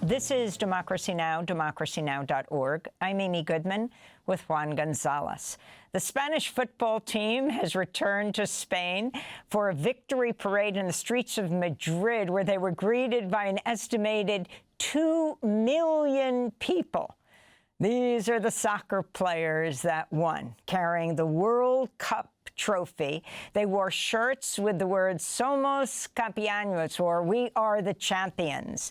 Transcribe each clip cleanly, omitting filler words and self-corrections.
This is Democracy Now!, democracynow.org. I'm Amy Goodman with Juan Gonzalez. The Spanish football team has returned to Spain for a victory parade in the streets of Madrid, where they were greeted by an estimated 2 million people. These are the soccer players that won, carrying the World Cup trophy. They wore shirts with the words "Somos Campeones," or "We are the champions."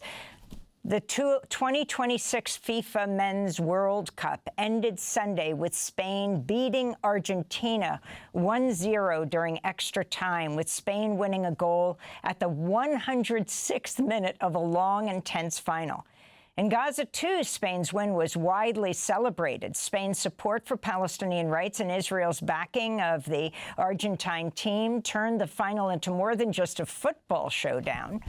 The 2026 FIFA Men's World Cup ended Sunday with Spain beating Argentina 1-0 during extra time, with Spain winning a goal at the 106th minute of a long, intense final. In Gaza, too, Spain's win was widely celebrated. Spain's support for Palestinian rights and Israel's backing of the Argentine team turned the final into more than just a football showdown.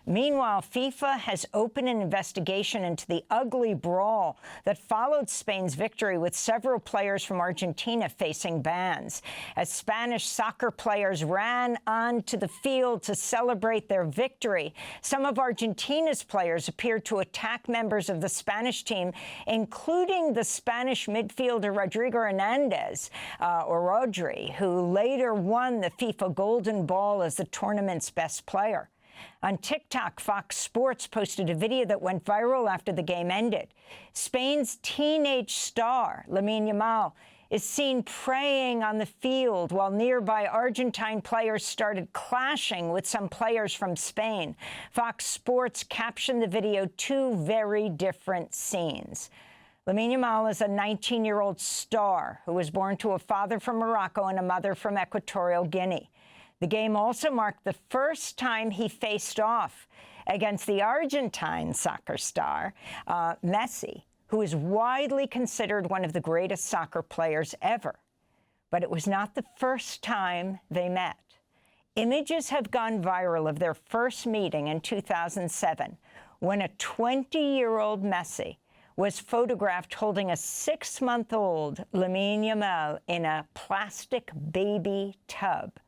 Meanwhile, FIFA has opened an investigation into the ugly brawl that followed Spain's victory, with several players from Argentina facing bans. As Spanish soccer players ran onto the field to celebrate their victory, some of Argentina's players appeared to attack members of the Spanish team, including the Spanish midfielder Rodrigo Hernandez, or Rodri, who later won the FIFA Golden Ball as the tournament's best player. On TikTok, Fox Sports posted a video that went viral after the game ended. Spain's teenage star, Lamine Yamal, is seen praying on the field while nearby Argentine players started clashing with some players from Spain. Fox Sports captioned the video two very different scenes. Lamine Yamal is a 19-year-old star who was born to a father from Morocco and a mother from Equatorial Guinea. The game also marked the first time he faced off against the Argentine soccer star, Messi, who is widely considered one of the greatest soccer players ever. But it was not the first time they met. Images have gone viral of their first meeting in 2007, when a 20-year-old Messi was photographed holding a 6-month-old Lamine Yamal in a plastic baby tub.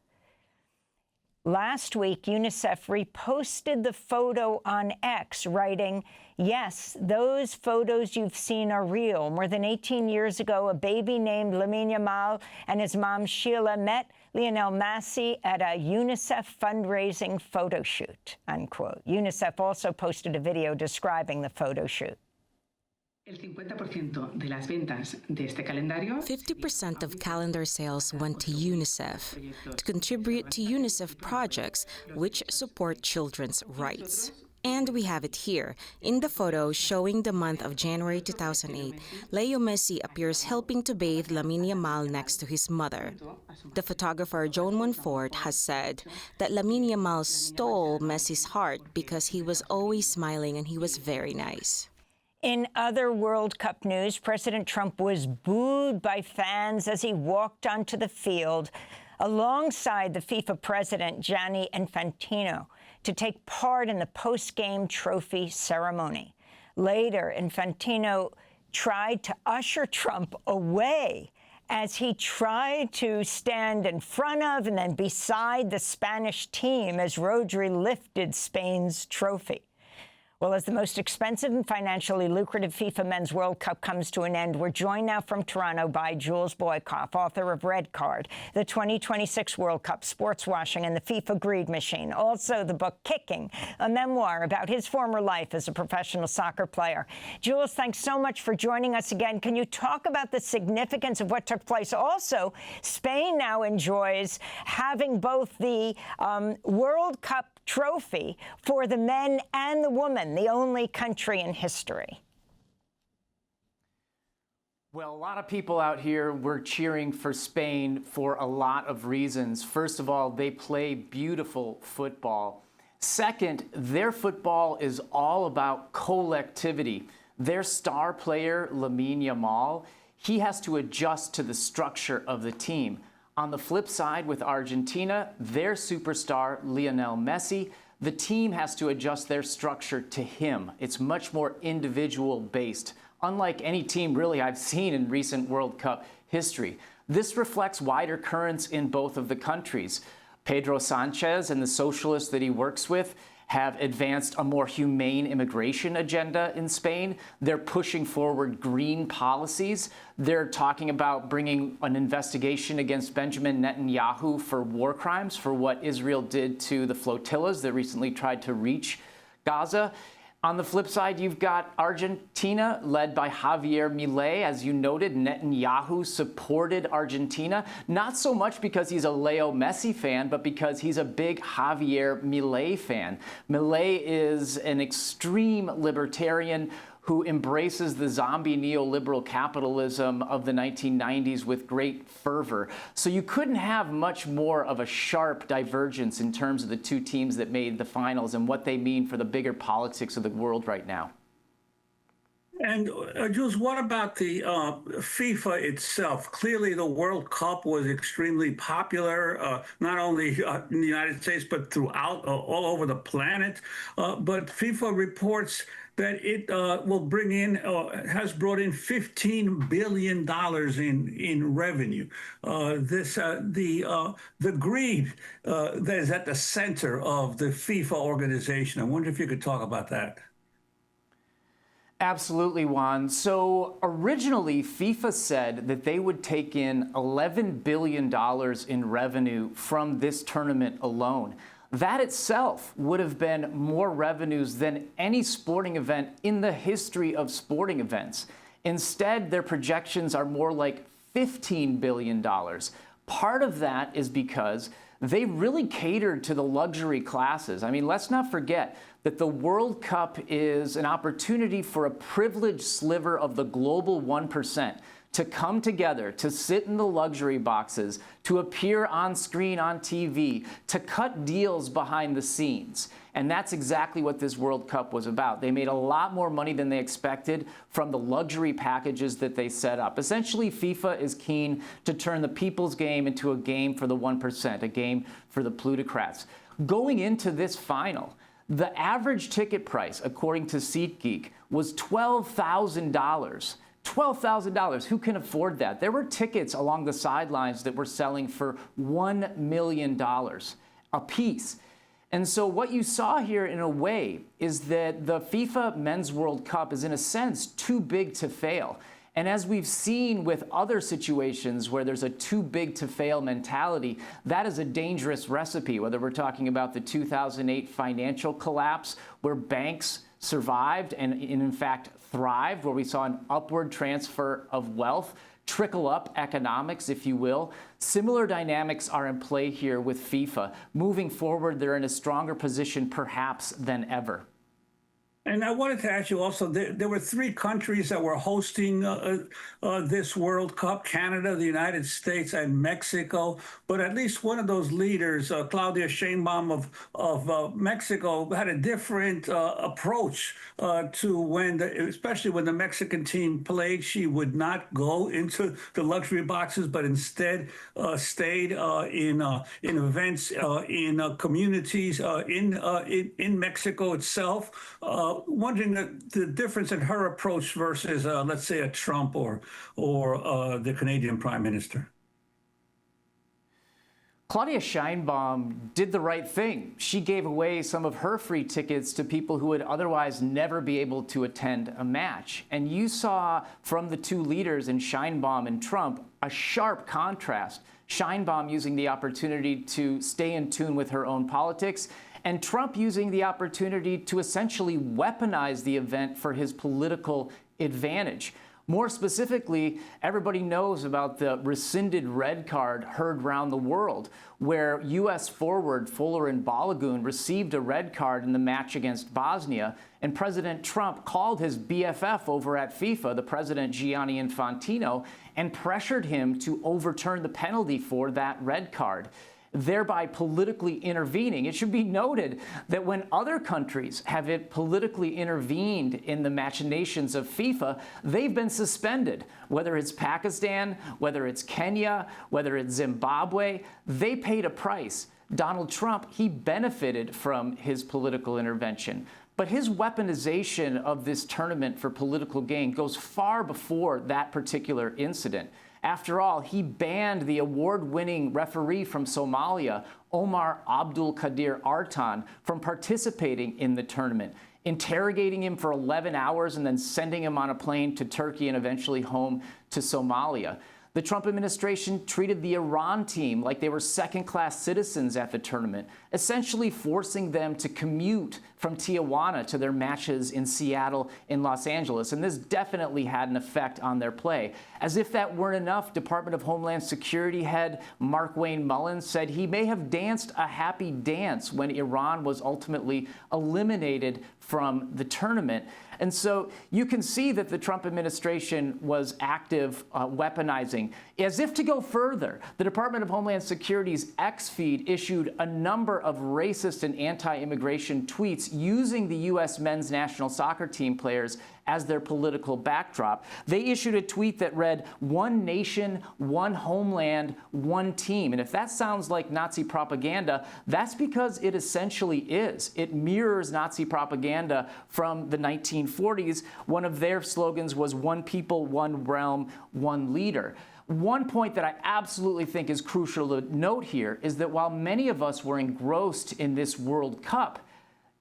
Last week, UNICEF reposted the photo on X, writing, "Yes, those photos you've seen are real. More than 18 years ago, a baby named Lamine Yamal and his mom, Sheila, met Lionel Messi at a UNICEF fundraising photo shoot," unquote. UNICEF also posted a video describing the photo shoot. 50% of calendar sales went to UNICEF to contribute to UNICEF projects which support children's rights. And we have it here, in the photo showing the month of January 2008, Leo Messi appears helping to bathe Lamine Yamal next to his mother. The photographer Joan Monfort has said that Lamine Yamal stole Messi's heart because he was always smiling and he was very nice. In other World Cup news, President Trump was booed by fans as he walked onto the field alongside the FIFA President Gianni Infantino to take part in the post-game trophy ceremony. Later, Infantino tried to usher Trump away as he tried to stand in front of and then beside the Spanish team as Rodri lifted Spain's trophy. Well, as the most expensive and financially lucrative FIFA Men's World Cup comes to an end, we're joined now from Toronto by Jules Boykoff, author of Red Card, the 2026 World Cup, Sports Washing, and the FIFA Greed Machine. Also, the book Kicking, a memoir about his former life as a professional soccer player. Jules, thanks so much for joining us again. Can you talk about the significance of what took place? Also, Spain now enjoys having both the World Cup trophy for the men and the women, the only country in history. Well, a lot of people out here were cheering for Spain for a lot of reasons. First of all, they play beautiful football. Second, their football is all about collectivity. Their star player, Lamine Yamal, he has to adjust to the structure of the team. On the flip side, with Argentina, their superstar, Lionel Messi, the team has to adjust their structure to him. It's much more individual-based, unlike any team really I've seen in recent World Cup history. This reflects wider currents in both of the countries. Pedro Sanchez and the socialists that he works with have advanced a more humane immigration agenda in Spain. They're pushing forward green policies. They're talking about bringing an investigation against Benjamin Netanyahu for war crimes, for what Israel did to the flotillas that recently tried to reach Gaza. On the flip side, you've got Argentina, led by Javier Milei. As you noted, Netanyahu supported Argentina, not so much because he's a Leo Messi fan, but because he's a big Javier Milei fan. Milei is an extreme libertarian who embraces the zombie neoliberal capitalism of the 1990s with great fervor. So you couldn't have much more of a sharp divergence in terms of the two teams that made the finals and what they mean for the bigger politics of the world right now. And Jules, what about the FIFA itself? Clearly, the World Cup was extremely popular, not only in the United States, but throughout all over the planet. But FIFA reports that it will bring in, has brought in $15 billion in revenue. The greed that is at the center of the FIFA organization. I wonder if you could talk about that. Absolutely, Juan. So originally, FIFA said that they would take in $11 billion in revenue from this tournament alone. That itself would have been more revenues than any sporting event in the history of sporting events. Instead, their projections are more like $15 billion. Part of that is because they really catered to the luxury classes. I mean, let's not forget that the World Cup is an opportunity for a privileged sliver of the global 1% to come together, to sit in the luxury boxes, to appear on screen on TV, to cut deals behind the scenes. And that's exactly what this World Cup was about. They made a lot more money than they expected from the luxury packages that they set up. Essentially, FIFA is keen to turn the people's game into a game for the 1%, a game for the plutocrats. Going into this final, the average ticket price, according to SeatGeek, was $12,000. $12,000. Who can afford that? There were tickets along the sidelines that were selling for $1 million a piece. And so what you saw here, in a way, is that the FIFA Men's World Cup is, in a sense, too big to fail. And as we've seen with other situations where there's a too big to fail mentality, that is a dangerous recipe, whether we're talking about the 2008 financial collapse, where banks survived and in fact thrived, where we saw an upward transfer of wealth, trickle up economics, if you will. Similar dynamics are in play here with FIFA. Moving forward, they're in a stronger position perhaps than ever. And I wanted to ask you also, there were three countries that were hosting this World Cup: Canada, the United States, and Mexico. But at least one of those leaders, Claudia Sheinbaum of Mexico, had a different approach to especially when the Mexican team played. She would not go into the luxury boxes, but instead stayed in events, in communities in Mexico itself. Wondering the difference in her approach versus, let's say, a Trump or the Canadian Prime Minister. Claudia Sheinbaum did the right thing. She gave away some of her free tickets to people who would otherwise never be able to attend a match. And you saw from the two leaders in Sheinbaum and Trump a sharp contrast. Sheinbaum using the opportunity to stay in tune with her own politics, and Trump using the opportunity to essentially weaponize the event for his political advantage. More specifically, everybody knows about the rescinded red card heard around the world, where U.S. forward Folarin Balogun received a red card in the match against Bosnia, and President Trump called his BFF over at FIFA, the President Gianni Infantino, and pressured him to overturn the penalty for that red card, thereby politically intervening. It should be noted that when other countries have politically intervened in the machinations of FIFA, they've been suspended. Whether it's Pakistan, whether it's Kenya, whether it's Zimbabwe, they paid a price. Donald Trump, he benefited from his political intervention. But his weaponization of this tournament for political gain goes far before that particular incident. After all, he banned the award-winning referee from Somalia Omar Abdul Qadir Artan from participating in the tournament, interrogating him for 11 hours and then sending him on a plane to Turkey and eventually home to Somalia. The Trump administration treated the Iran team like they were second-class citizens at the tournament, essentially forcing them to commute from Tijuana to their matches in Seattle and Los Angeles. And this definitely had an effect on their play. As if that weren't enough, Department of Homeland Security head Markwayne Mullins said he may have danced a happy dance when Iran was ultimately eliminated from the tournament. And so you can see that the Trump administration was active weaponizing. As if to go further, the Department of Homeland Security's X feed issued a number of racist and anti-immigration tweets using the U.S. men's national soccer team players as their political backdrop. They issued a tweet that read, "One nation, one homeland, one team." And if that sounds like Nazi propaganda, that's because it essentially is. It mirrors Nazi propaganda from the 1940s. One of their slogans was "One people, one realm, one leader." One point that I absolutely think is crucial to note here is that while many of us were engrossed in this World Cup,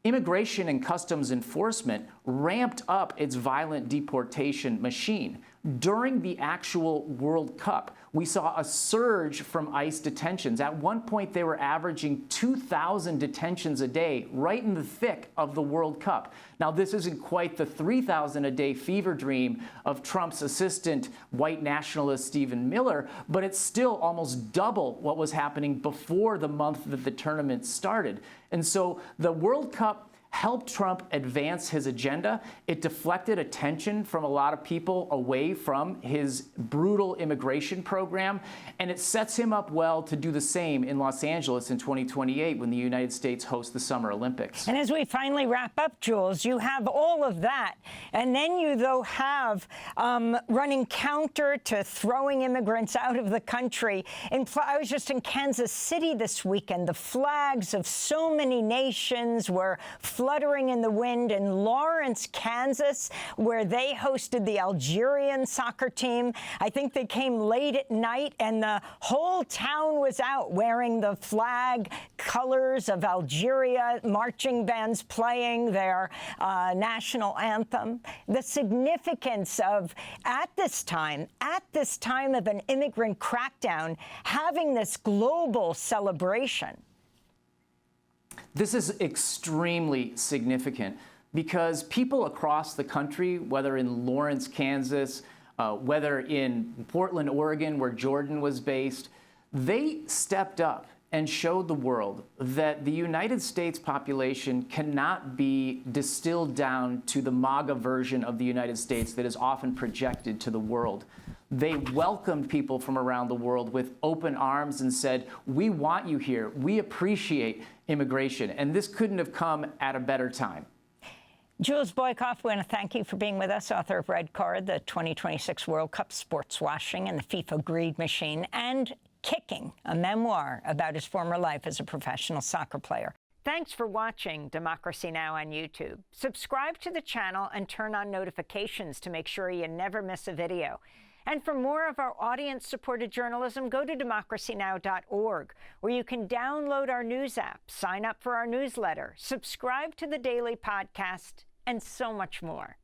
Immigration and Customs Enforcement ramped up its violent deportation machine. During the actual World Cup, we saw a surge from ICE detentions. At one point, they were averaging 2,000 detentions a day, right in the thick of the World Cup. Now, this isn't quite the 3,000 a day fever dream of Trump's assistant, white nationalist Stephen Miller, but it's still almost double what was happening before the month that the tournament started. And so the World Cup helped Trump advance his agenda. It deflected attention from a lot of people away from his brutal immigration program, and it sets him up well to do the same in Los Angeles in 2028 when the United States hosts the Summer Olympics. And as we finally wrap up, Jules, you have all of that, and then you, though, have running counter to throwing immigrants out of the country. I was just in Kansas City this weekend. The flags of so many nations were fluttering in the wind in Lawrence, Kansas, where they hosted the Algerian soccer team. I think they came late at night, and the whole town was out wearing the flag colors of Algeria, marching bands playing their national anthem. The significance of, at this time of an immigrant crackdown, having this global celebration. This is extremely significant because people across the country, whether in Lawrence, Kansas, whether in Portland, Oregon, where Jordan was based, they stepped up and showed the world that the United States population cannot be distilled down to the MAGA version of the United States that is often projected to the world. They welcomed people from around the world with open arms and said, "We want you here. We appreciate immigration." And this couldn't have come at a better time. Jules Boykoff, we want to thank you for being with us, author of Red Card, the 2026 World Cup Sports Washing and the FIFA Greed Machine, and Kicking, a memoir about his former life as a professional soccer player. Thanks for watching Democracy Now! On YouTube. Subscribe to the channel and turn on notifications to make sure you never miss a video. And for more of our audience-supported journalism, go to democracynow.org, where you can download our news app, sign up for our newsletter, subscribe to the daily podcast, and so much more.